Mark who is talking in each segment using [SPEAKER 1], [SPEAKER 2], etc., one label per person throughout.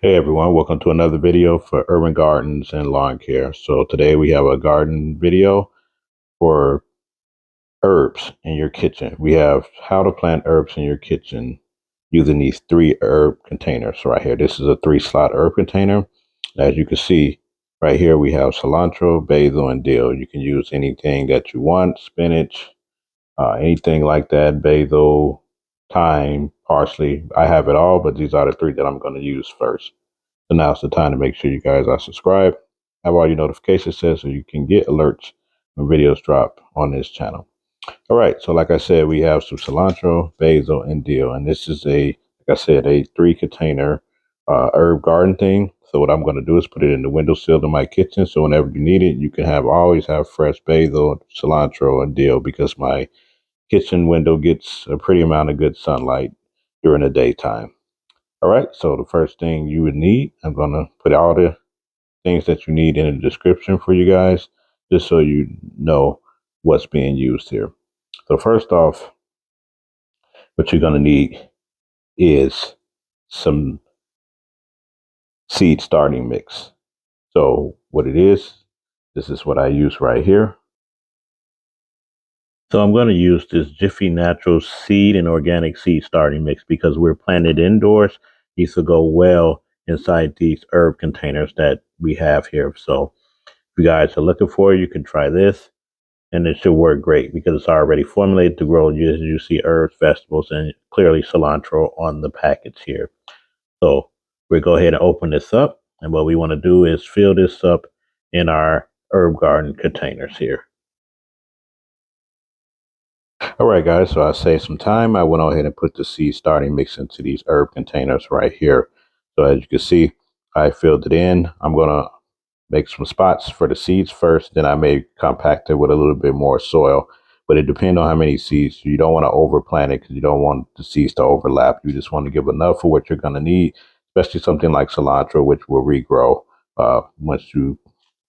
[SPEAKER 1] Hey everyone, welcome to another video for urban gardens and lawn care. So today we have a garden video for herbs in your kitchen. We have how to plant herbs in your kitchen using these 3 herb containers right here. This is a 3-slot herb container. As you can see right here, we have cilantro, basil, and dill. You can use anything that you want, spinach, anything like that, basil, thyme, parsley. I have it all, but these are the 3 that I'm going to use first. So now's the time to make sure you guys are subscribed, have all your notifications set so you can get alerts when videos drop on this channel. All right, so like I said, we have some cilantro, basil, and dill. And this is like I said, a 3-container herb garden thing. So what I'm going to do is put it in the windowsill of my kitchen. So whenever you need it, you can always have fresh basil, cilantro, and dill because my kitchen window gets a pretty amount of good sunlight during the daytime. All right, so the first thing you would need, I'm going to put all the things that you need in the description for you guys, just so you know what's being used here. So first off, what you're going to need is some seed starting mix. So what it is, this is what I use right here. So I'm going to use this Jiffy Natural seed and organic seed starting mix because we're planted indoors. These will go well inside these herb containers that we have here. So if you guys are looking for it, you can try this and it should work great because it's already formulated to grow, as you see, herbs, vegetables, and clearly cilantro on the package here. So we'll go ahead and open this up. And what we want to do is fill this up in our herb garden containers here. All right, guys, so I saved some time. I went ahead and put the seed starting mix into these herb containers right here. So as you can see, I filled it in. I'm going to make some spots for the seeds first. Then I may compact it with a little bit more soil. But it depends on how many seeds. You don't want to overplant it because you don't want the seeds to overlap. You just want to give enough for what you're going to need, especially something like cilantro, which will regrow once you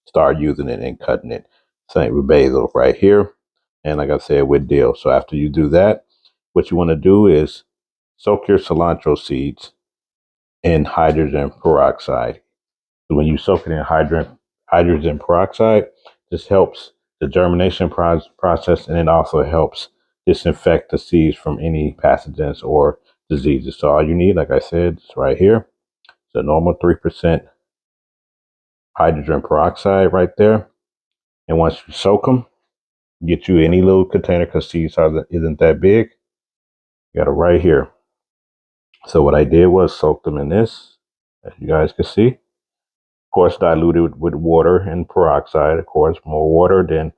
[SPEAKER 1] start using it and cutting it. Same with basil right here. And like I said, with dill. So after you do that, what you want to do is soak your cilantro seeds in hydrogen peroxide. So when you soak it in hydrogen peroxide, this helps the germination process, and it also helps disinfect the seeds from any pathogens or diseases. So all you need, like I said, is right here. It's a normal 3% hydrogen peroxide right there. And once you soak them, get you any little container because seeds isn't that big. You got it right here. So what I did was soak them in this, as you guys can see. Of course, diluted with water and peroxide. Of course, more water, then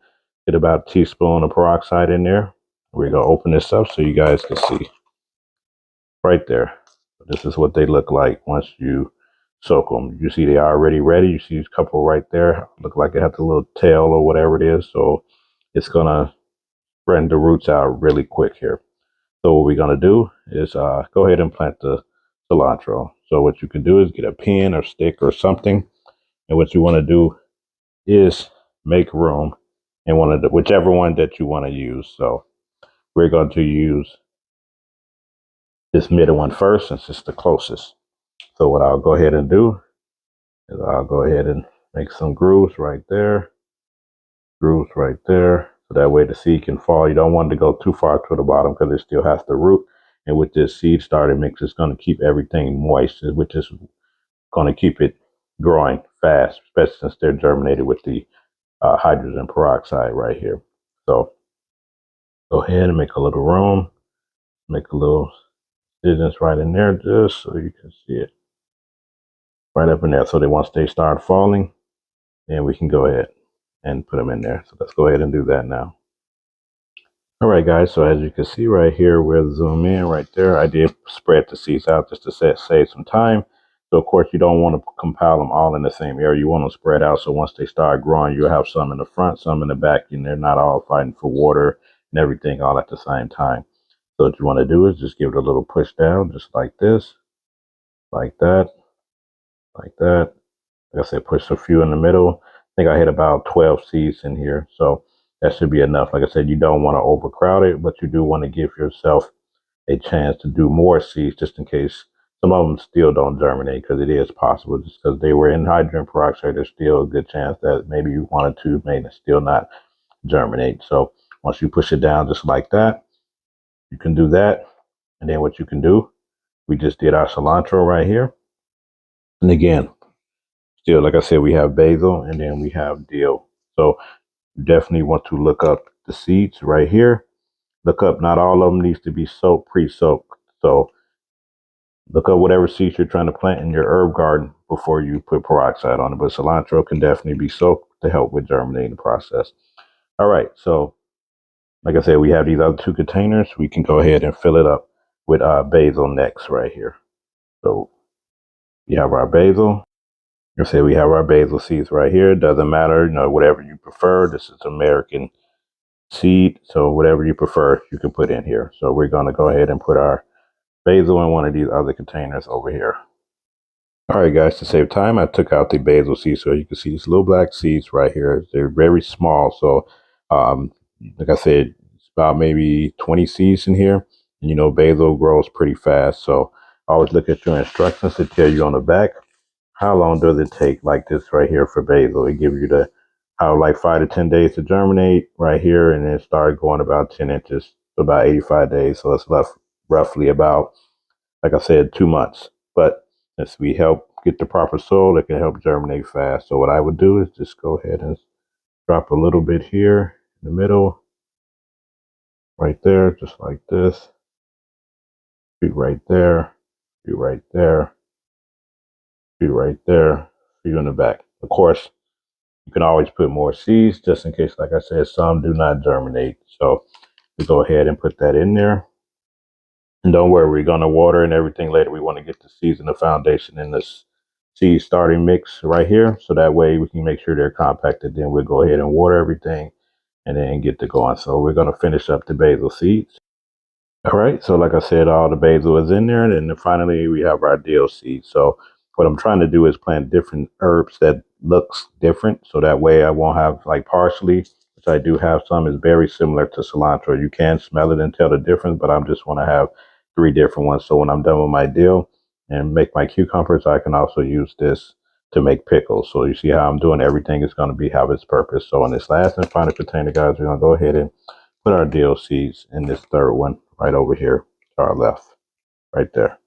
[SPEAKER 1] get about a teaspoon of peroxide in there. We're going to open this up so you guys can see right there. This is what they look like once you soak them. You see they are already ready. You see a couple right there. Look like it has a little tail or whatever it is. So it's going to spread the roots out really quick here. So what we're going to do is go ahead and plant the cilantro. So what you can do is get a pin or stick or something. And what you want to do is make room in whichever one that you want to use. So we're going to use this middle one first since it's the closest. So what I'll go ahead and do is I'll go ahead and make some grooves right there. Grooves right there. So that way the seed can fall. You don't want it to go too far to the bottom because it still has to root. And with this seed starting mix, it's going to keep everything moist, which is going to keep it growing fast, especially since they're germinated with the hydrogen peroxide right here. So go ahead and make a little room, make a little incisions right in there just so you can see it right up in there. So that once they start falling, then we can go ahead and put them in there. So let's go ahead and do that now. All right, guys, so as you can see right here, we'll zoom in right there. I did spread the seeds out just to save some time. So, of course, you don't want to compile them all in the same area. You want them spread out so once they start growing, you'll have some in the front, some in the back, and they're not all fighting for water and everything all at the same time. So what you want to do is just give it a little push down, just like this, like that, like that. Like I said, push a few in the middle. I think I hit about 12 seeds in here. So that should be enough. Like I said, you don't want to overcrowd it, but you do want to give yourself a chance to do more seeds just in case Some of them still don't germinate because it is possible just because they were in hydrogen peroxide. There's still a good chance that maybe you wanted to, maybe still not germinate. So once you push it down just like that, you can do that. And then what you can do, we just did our cilantro right here. And again, still, like I said, we have basil and then we have dill. So you definitely want to look up the seeds right here. Look up, not all of them needs to be soaked, pre-soaked. So look up whatever seeds you're trying to plant in your herb garden before you put peroxide on it. But cilantro can definitely be soaked to help with germinating the process. All right, so like I said, we have these other two containers. We can go ahead and fill it up with basil next right here. So we have our basil. Like I said, we have our basil seeds right here. It doesn't matter, whatever you prefer. This is American seed, so whatever you prefer, you can put in here. So we're going to go ahead and put our basil in one of these other containers over here. All right, guys, to save time, I took out the basil seeds. So you can see these little black seeds right here. They're very small. So, like I said, it's about maybe 20 seeds in here. And basil grows pretty fast. So always look at your instructions to tell you on the back how long does it take, like this right here for basil. It gives you the how like 5 to 10 days to germinate right here, and then start going about 10 inches, about 85 days. So it's left roughly about, like I said, 2 months. But as we help get the proper soil, it can help germinate fast. So what I would do is just go ahead and drop a little bit here in the middle, right there, just like this. Feed right there, feed right there, feed right there, feed in the back. Of course, you can always put more seeds just in case, like I said, some do not germinate. So we go ahead and put that in there. And don't worry, we're going to water and everything later. We want to get the seeds and the foundation in this seed starting mix right here. So that way we can make sure they're compacted. Then we'll go ahead and water everything and then get to going. So we're going to finish up the basil seeds. All right, so like I said, all the basil is in there, and then finally we have our dill seeds. So what I'm trying to do is plant different herbs that looks different, so that way I won't have like parsley, which I do have some, is very similar to cilantro. You can smell it and tell the difference, but I just want to have 3 different ones. So when I'm done with my dill and make my cucumbers, I can also use this to make pickles. So you see how I'm doing everything is going to be have its purpose. So in this last and final container, guys, we're going to go ahead and put our dill seeds in this third one right over here to our left, right there.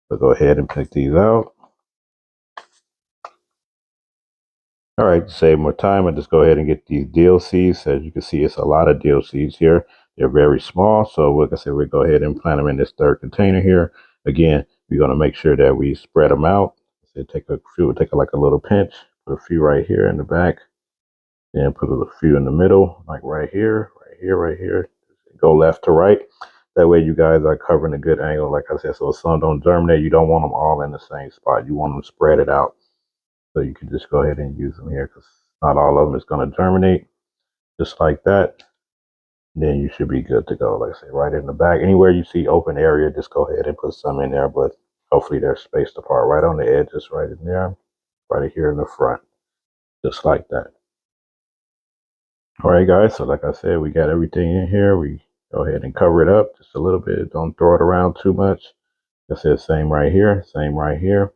[SPEAKER 1] So go ahead and pick these out. All right, to save more time, I just go ahead and get these dill seeds. As you can see, it's a lot of dill seeds here. They're very small. So like I said, we'll go ahead and plant them in this third container here. Again, we're going to make sure that we spread them out. So take a few, take like a little pinch, put a few right here in the back, then put a few in the middle, like right here, right here, right here. Go left to right. That way you guys are covering a good angle, like I said, so some don't germinate. You don't want them all in the same spot. You want them spread it out. So you can just go ahead and use them here because not all of them is going to germinate. Just like that. Then you should be good to go. Like I say, right in the back. Anywhere you see open area, just go ahead and put some in there. But hopefully they're spaced apart. Right on the edges, right in there. Right here in the front. Just like that. All right, guys. So like I said, we got everything in here. We go ahead and cover it up just a little bit. Don't throw it around too much. Like I said, same right here. Same right here.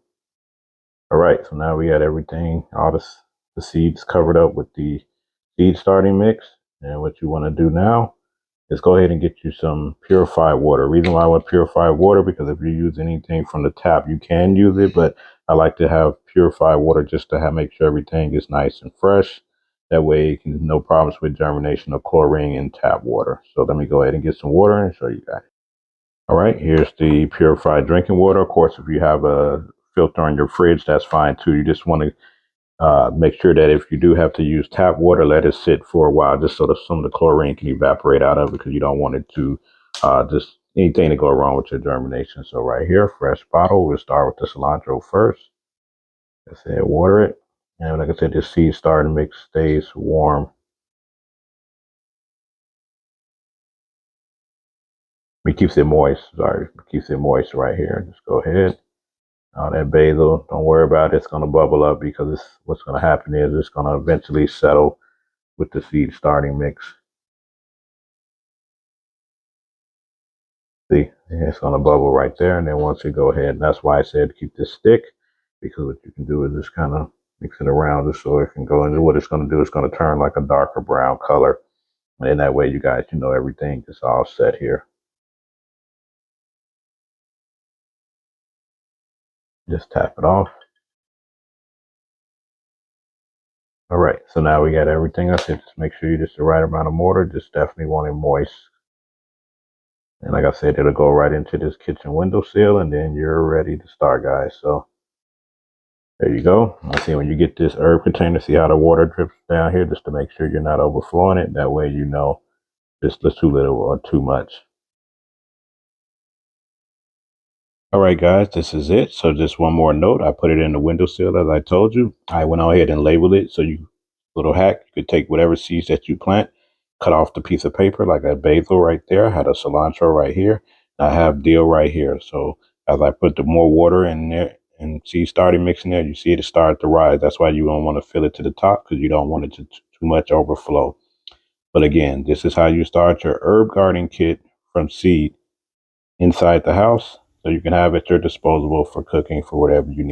[SPEAKER 1] All right, so now we got everything, all the seeds covered up with the seed starting mix. And what you want to do now is go ahead and get you some purified water. Reason why I want purified water, because if you use anything from the tap, you can use it, but I like to have purified water just to make sure everything is nice and fresh. That way, no problems with germination of chlorine in tap water. So let me go ahead and get some water and show you guys. All right, here's the purified drinking water. Of course, if you have a filter in your fridge, that's fine too. You just want to make sure that if you do have to use tap water, let it sit for a while just so that some of the chlorine can evaporate out of it, because you don't want it to just anything to go wrong with your germination. So right here, fresh bottle. We'll start with the cilantro first. Like I said, water it. And like I said, this seed starting mix stays warm. It keeps it moist. Sorry, it keeps it moist right here. Just go ahead. That basil, don't worry about it. It's going to bubble up because what's going to happen is it's going to eventually settle with the seed starting mix. See, And it's going to bubble right there. And then once you go ahead, and that's why I said keep this stick, because what you can do is just kind of mix it around just so it can go into what it's going to do. It's going to turn like a darker brown color. And then that way you guys, you know, everything is all set here. Just tap it off. All right, so now we got everything. I said just make sure you just the right amount of mortar. Just definitely want it moist. And like I said, it'll go right into this kitchen windowsill, and then you're ready to start, guys. So there you go. I see when you get this herb container, see how the water drips down here, just to make sure you're not overflowing it. That way you know just too little or too much. All right, guys, this is it. So just one more note. I put it in the windowsill as I told you. I went ahead and labeled it. So you, little hack, you could take whatever seeds that you plant, cut off the piece of paper like that basil right there. I had a cilantro right here. I have dill right here. So as I put the more water in there and seed started mixing there, you see it start to rise. That's why you don't want to fill it to the top, because you don't want it to too much overflow. But again, this is how you start your herb garden kit from seed inside the house, so you can have at your disposal for cooking for whatever you need.